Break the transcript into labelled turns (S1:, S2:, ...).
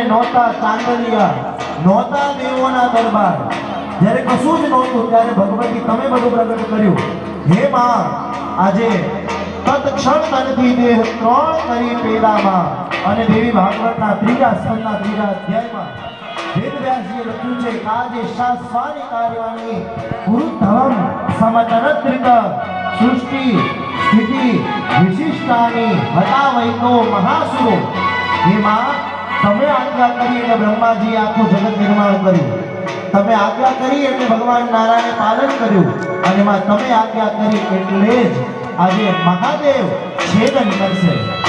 S1: નહોતા ચાંદલિયા નહોતા દેવોના દરબાર જ્યારે કશું જ નહોતું ત્યારે ભગવતી તમે બધું પ્રગટ કર્યું હે માં આજે તત્ક્ષણ તનથી દેહ ત્રણ કરી પેલામાં અને દેવી ભાગવતના ત્રીજા સ્કંદના ત્રીજા અધ્યાયમાં વેદવ્યાસજીએ લખ્યું છે કે આજે શાસ્ત્રાની કાર્યવાહી ગુરુધમ સમતરત્રિત સૃષ્ટિ સ્થિતિ વિશિષ્ટાની હતા વૈનો મહાસુરો હે માં તમે આજ્ઞા કરી એટલે બ્રહ્માજીએ આખું જગત નિર્માણ કર્યું તમે આજ્ઞા કરી એટલે ભગવાન નારાયણે પાલન કર્યું અને એમાં તમે આજ્ઞા કરી એટલે જ આજે મહાદેવ છેદન કરશે